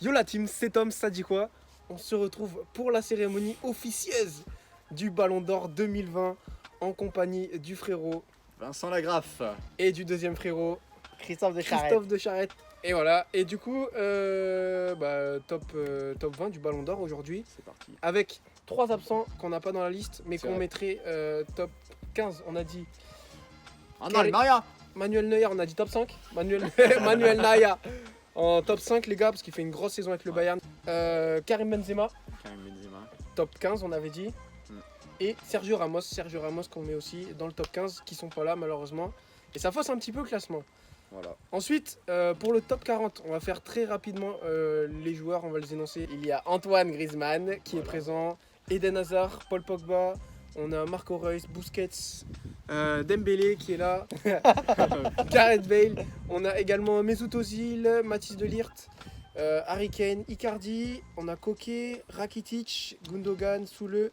Yo la team, c'est Tom, ça dit quoi? On se retrouve pour la cérémonie officieuse du Ballon d'Or 2020 en compagnie du frérot Vincent Lagraffe et du deuxième frérot Christophe de Charette. Christophe de Charette. Et voilà, et du coup, top 20 du Ballon d'Or aujourd'hui, c'est parti. avec 3 absents qu'on n'a pas dans la liste, mais C'est qu'on vrai. mettrait top 15, on a dit. Ah non, le Maria. Manuel Neuer, on a dit top 5. Manuel Neuer en top 5, les gars, parce qu'il fait une grosse saison avec le Bayern. Karim Benzema, Karim Benzema. top 15, on avait dit. Mm. Et Sergio Ramos qu'on met aussi dans le top 15, qui sont pas là malheureusement. Et ça fausse un petit peu le classement. Voilà. Ensuite, pour le top 40, on va faire très rapidement les joueurs, on va les énoncer. Il y a Antoine Griezmann qui est présent, Eden Hazard, Paul Pogba, on a Marco Reus, Busquets, Dembélé qui est là, Gareth Bale, on a également Mesut Ozil, Mathis de Ligt, Harry Kane, Icardi, on a Koke, Rakitic, Gundogan, Soule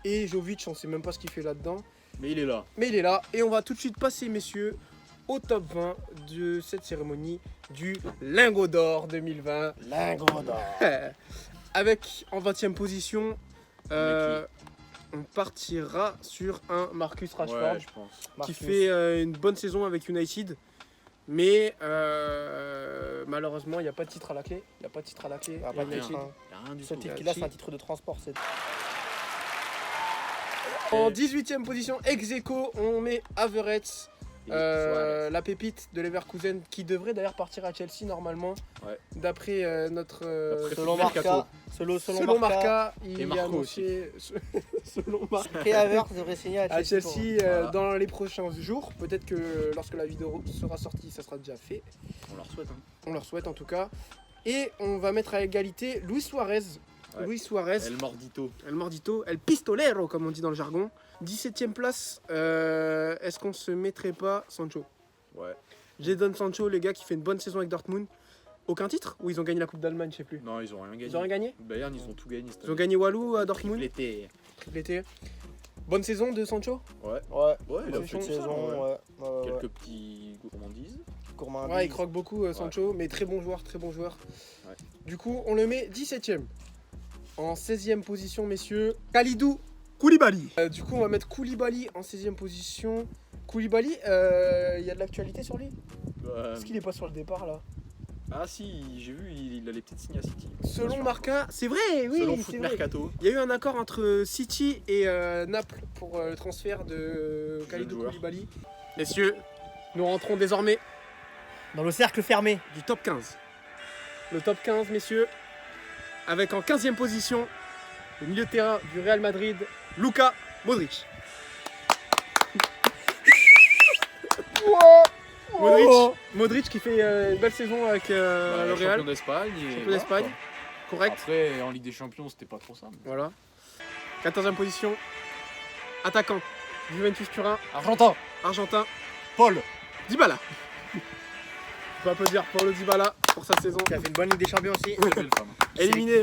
et Jovic, on sait même pas ce qu'il fait là-dedans. Mais il est là. Mais il est là et on va tout de suite passer, messieurs, au top 20 de cette cérémonie du Lingot d'Or 2020. Lingot d'or. Avec en 20e position, on partira sur un Marcus Rashford Ouais, je pense. qui fait une bonne saison avec United. Mais malheureusement, il n'y a pas de titre à la clé. Il n'y a pas de titre à la clé. Ah, à pas de United. titre, hein. Il n'y a rien du Ce tout. titre qu'il a, c'est un titre de transport. C'est... En 18e position, ex aequo, on met Havertz. La pépite de Leverkusen qui devrait d'ailleurs partir à Chelsea normalement, Ouais. d'après notre Selon Mercato. Marca, selon Marca, Marca, il Et a Marco annoncé selon Marca Kai Havertz devrait signer à à Chelsea. Chelsea Voilà. dans les prochains jours. Peut-être que lorsque la vidéo sera sortie, ça sera déjà fait. On leur souhaite. Hein. On leur souhaite en tout cas. Et on va mettre à égalité Luis Suarez. Ouais. Luis Suarez, El Mordito. El Mordito, El Pistolero comme on dit dans le jargon. 17e place, est-ce qu'on se mettrait pas Sancho? Ouais. Jadon Sancho, les gars, qui fait une bonne saison avec Dortmund. Aucun titre? Ou ils ont gagné la Coupe d'Allemagne, je sais plus. Non, ils ont rien gagné. Ils ont rien gagné? Bayern, ils ont tout gagné. cette Ils ont année. gagné Walou à Dortmund. L'été. L'été. Bonne saison de Sancho? Ouais. Ouais, Ouais, il a Ouais, fait une une saison, ouais. Quelques petits gourmandises. Gourmandise. Ouais, il croque beaucoup Sancho, mais très bon joueur, très bon joueur. Ouais. Du coup, on le met 17ème. En 16ème position, messieurs, Kalidou Koulibaly. Du coup, on va mettre Koulibaly en 16ème position. Koulibaly, il y a de l'actualité sur lui? Est-ce qu'il est pas sur le départ là? Ah si, j'ai vu, il allait peut-être signer à City. Selon Marca, c'est vrai, oui, Selon c'est Foot vrai. Mercato. Il y a eu un accord entre City et Naples pour le transfert de Kalidou joueur. Koulibaly. Messieurs, nous rentrons désormais Dans le cercle fermé. du top 15. Le top 15, messieurs, avec en 15e position le milieu de terrain du Real Madrid, Luka Modric. Modric qui fait une belle saison avec le Champion Real. d'Espagne. et Champion voilà, d'Espagne, quoi. correct. Après, en Ligue des Champions, c'était pas trop ça. mais- Voilà. 14e position, attaquant, Juventus Turin, Argentin, argentin, Paul. Dybala. On peut applaudir Paulo Dybala pour sa saison. Qui a fait une bonne Ligue des Champions aussi. Très belle femme. Éliminé,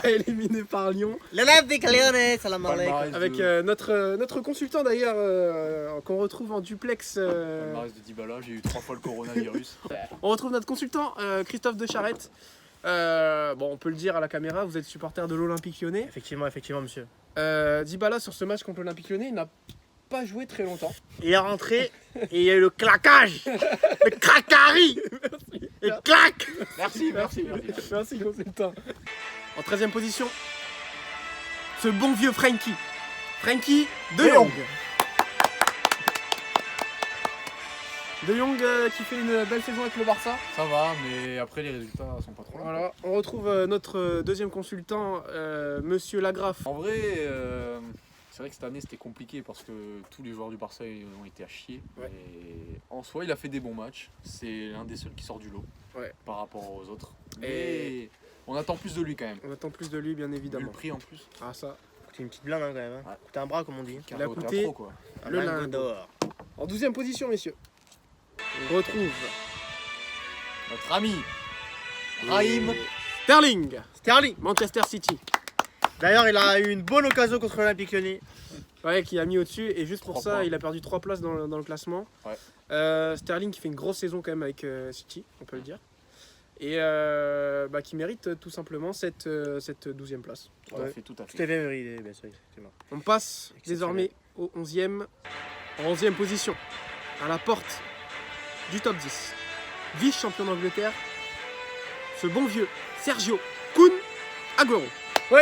éliminé par Lyon. L'élève des Cléonais, salam alaikum. Palmarès Avec de- notre consultant d'ailleurs, qu'on retrouve en duplex. palmarès de Dybala, j'ai eu 3 fois le coronavirus. On retrouve notre consultant Christophe de Charette. Bon, on peut le dire à la caméra, vous êtes supporter de l'Olympique Lyonnais. Effectivement, monsieur. Dybala sur ce match contre l'Olympique Lyonnais, il n'a pas joué très longtemps. Il est rentré et il y a eu le claquage. Le cracari. Et clac. Merci. Merci consultant. En 13e position, ce bon vieux Frenkie. Frenkie de Jong. De Jong qui fait une belle saison avec le Barça. Ça va, mais après, les résultats sont pas trop là. Voilà, on retrouve notre deuxième consultant, Monsieur Lagraffe. En vrai, c'est vrai que cette année, c'était compliqué parce que tous les joueurs du Barça ont été à chier. Ouais. Et en soi, il a fait des bons matchs. C'est l'un des seuls qui sort du lot Ouais. par rapport aux autres. Et- Et on attend plus de lui quand même. On attend plus de lui, bien Vu évidemment. le prix en plus. Ah ça. C'est une petite blinde hein, quand même. Hein. Ouais. Coûté un bras comme on dit. Il a Au coûté théâtre, quoi. le Lingot lingot. d'or. En 12e position, messieurs, on retrouve Notre ami Raïm. Sterling, Sterling. Manchester City. D'ailleurs, il a eu une bonne occasion contre l'Olympique Lyonnais. Ouais, qui a mis au-dessus et juste pour 3 ça, points. il a perdu 3 places dans le classement. Ouais. Sterling qui fait une grosse saison quand même avec City, on peut le dire. et qui mérite tout simplement cette 12e place. Tout à fait, tout à Tout fait. est vrai, il est bien sûr, effectivement. On passe désormais au 11e, en 11e position, à la porte du top 10. Vice-champion d'Angleterre, ce bon vieux Sergio Kun Aguero. Oui.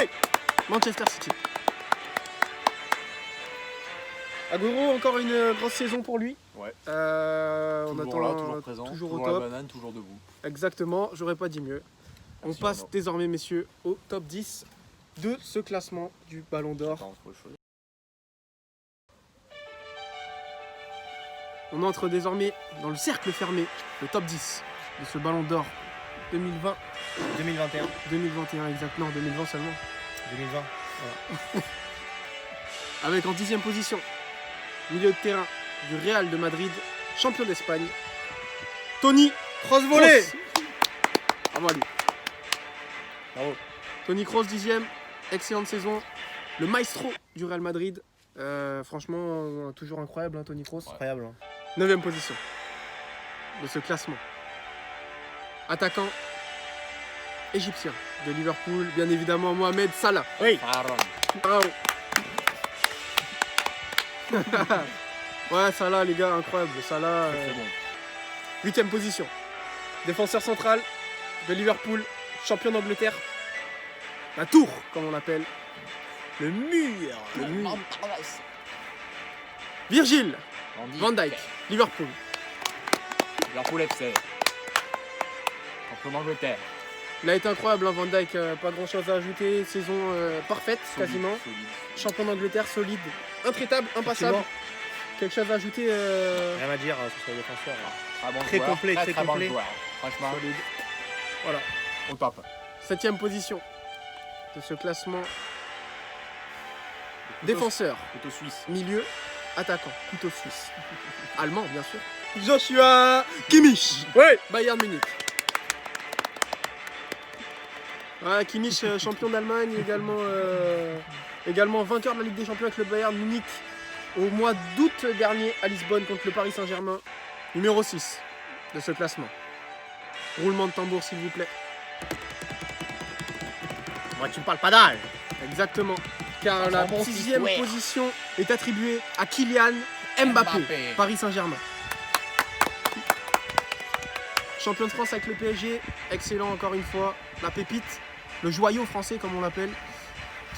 Manchester City. Aguero, encore une grosse saison pour lui. Ouais. On Toujours attend là, toujours présent, toujours au toujours la top. banane, toujours debout. Exactement, j'aurais pas dit mieux. On Merci, passe Arnaud. désormais, messieurs, au top 10 de ce classement du Ballon d'Or. Attends, faut choisir. On entre désormais dans le cercle fermé, le top 10 de ce Ballon d'Or 2020, 2021, 2021 exactement, 2020 seulement. 2020. Avec en 10e position, milieu de terrain du Real de Madrid, champion d'Espagne, Toni Cross volée. Kroos. Bravo à lui. Bravo. Toni Kroos 10e, excellente saison. Le maestro du Real Madrid, franchement toujours incroyable hein, Toni Kroos. Incroyable. Hein. 9e position de ce classement. Attaquant égyptien de Liverpool, bien évidemment Mohamed Salah. Oui. Bravo. Ouais, Salah les gars, incroyable. Salah, C'est bon. 8e position. Défenseur central de Liverpool, champion d'Angleterre. La tour, comme on l'appelle. Le mur. Le mur. Virgil van Dijk, Liverpool. Liverpool FC. Champion d'Angleterre. Il a été incroyable, hein, Van Dijk, pas grand chose à ajouter. Saison parfaite, Solide, quasiment. solide. Champion d'Angleterre, solide, intraitable, impassable. Effectivement. Quelque chose à ajouter Rien à dire sur le défenseur. Très bon Très joueur, complet, très bon complet. joueur. Franchement, solide. Voilà. au top. 7e position de ce classement. Défenseur, Couteau suisse. milieu, attaquant, couteau suisse. Allemand, bien sûr. Joshua Kimmich. Ouais. Bayern Munich. Ouais, Kimmich, champion d'Allemagne, également vainqueur de la Ligue des Champions avec le Bayern Munich au mois d'août dernier à Lisbonne contre le Paris Saint-Germain. Numéro 6 de ce classement. Roulement de tambour, s'il vous plaît. Moi, tu me parles pas d'âge. Exactement. Car la bon 6e fils, ouais. position est attribuée à Kylian Mbappé, Mbappé. Paris Saint-Germain. Champion de France avec le PSG, excellent encore une fois. La pépite, le joyau français comme on l'appelle,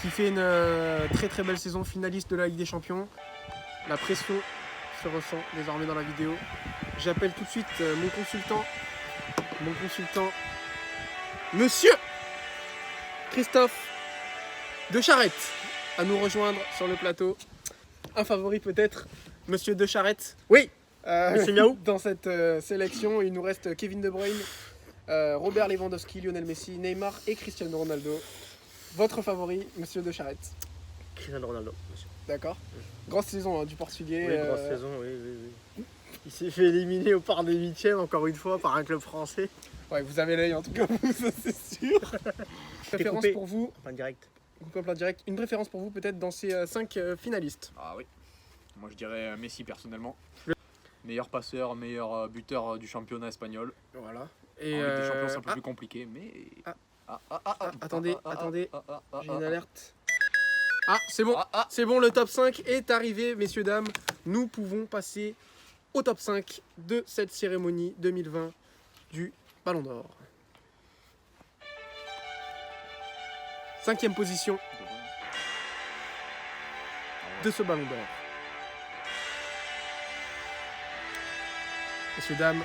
qui fait une très très belle saison, finaliste de la Ligue des Champions. La pression se ressent désormais dans la vidéo. J'appelle tout de suite mon consultant, Monsieur Christophe de Charette, à nous rejoindre sur le plateau. Un favori peut-être, Monsieur de Charette. Oui. Monsieur Miaou. Dans cette sélection, il nous reste Kevin De Bruyne, Robert Lewandowski, Lionel Messi, Neymar et Cristiano Ronaldo. Votre favori, Monsieur de Charette. Cristiano Ronaldo. Monsieur. D'accord. Grosse saison hein, du Portugais. Oui, grosse saison, oui. Il s'est fait éliminer au quart des huitièmes, encore une fois, par un club français. Ouais, vous avez l'œil en tout cas, vous, ça c'est sûr. Préférence coupé. pour vous, En direct. coupé en plein direct, une préférence pour vous peut-être dans ces 5 finalistes. Ah oui. Moi je dirais Messi personnellement. Meilleur passeur, meilleur buteur du championnat espagnol. Voilà. En Ligue des Champions c'est un peu plus compliqué, mais. attendez, j'ai une alerte. Ah, c'est bon, Ah, ah. c'est bon, le top 5 est arrivé, messieurs, dames. Nous pouvons passer au top 5 de cette cérémonie 2020 du Ballon d'Or. 5e position de ce Ballon d'Or. Messieurs, dames,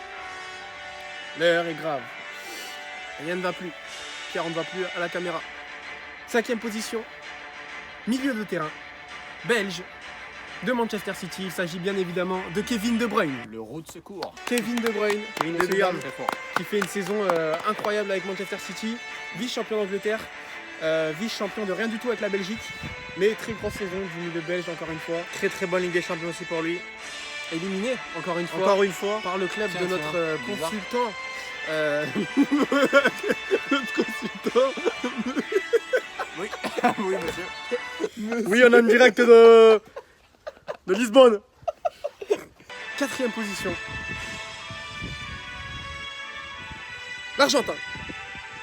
l'heure est grave. Rien ne va plus. Pierre, on ne va plus à la caméra. 5e position, milieu de terrain, belge, de Manchester City. Il s'agit bien évidemment de Kevin De Bruyne. Le roue de secours. Kevin De Bruyne, Kevin De messieurs, Bruyne. dames, Très fort. qui fait une saison incroyable avec Manchester City, vice-champion d'Angleterre, vice-champion de rien du tout avec la Belgique, mais très grosse saison du milieu belge encore une fois. Très très bonne Ligue des Champions aussi pour lui. Éliminé encore une fois Encore une fois. par le club Tiens, de notre tiens, bizarre. consultant. Notre consultant. Oui, oui monsieur. Oui, on a une direct de Lisbonne. 4e position. l'Argentin.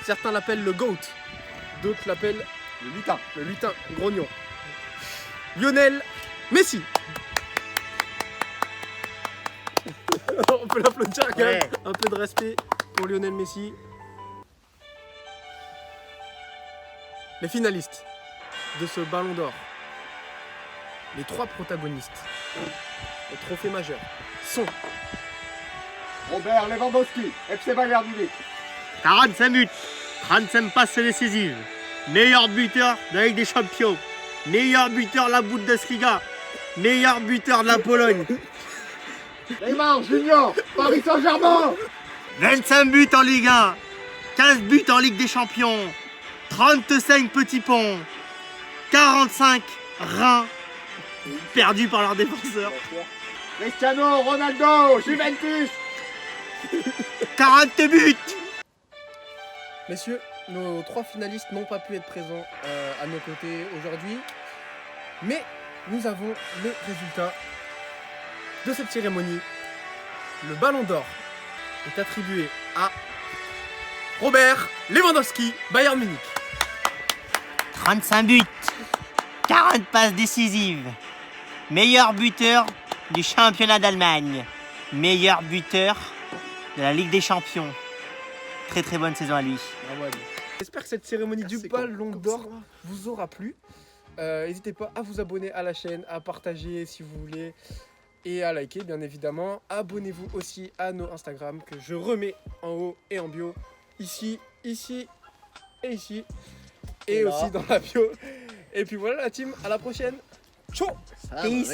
Certains l'appellent le GOAT, d'autres l'appellent Le lutin. le lutin grognon. Lionel Messi. On peut l'applaudir quand même. Ouais. Un peu de respect pour Lionel Messi. Les finalistes de ce ballon d'or. Les 3 protagonistes. Le trophée majeur sont Robert Lewandowski, FC Bayern Munich. 45 buts, 35 passes décisives. Meilleur buteur de la Ligue des Champions. Meilleur buteur de la Bundesliga. Meilleur buteur de la Pologne. Neymar Junior, Paris Saint-Germain. 25 buts en Ligue 1. 15 buts en Ligue des Champions. 35 petits ponts. 45 reins perdus par leurs défenseurs. Cristiano Ronaldo, Juventus. 40 buts. Messieurs, nos 3 finalistes n'ont pas pu être présents à nos côtés aujourd'hui, mais nous avons les résultats de cette cérémonie. Le ballon d'or est attribué à Robert Lewandowski, Bayern Munich. 35 buts. 40 passes décisives. Meilleur buteur du championnat d'Allemagne. Meilleur buteur de la Ligue des Champions. Très très bonne saison à lui. Bravo à lui. J'espère que cette cérémonie du ballon d'or vous aura plu. N'hésitez pas à vous abonner à la chaîne, à partager si vous voulez et à liker bien évidemment. Abonnez-vous aussi à nos Instagram que je remets en haut et en bio. Ici, ici et ici. Et Et là. aussi dans la bio. Et puis voilà la team, à la prochaine. Ciao. Peace.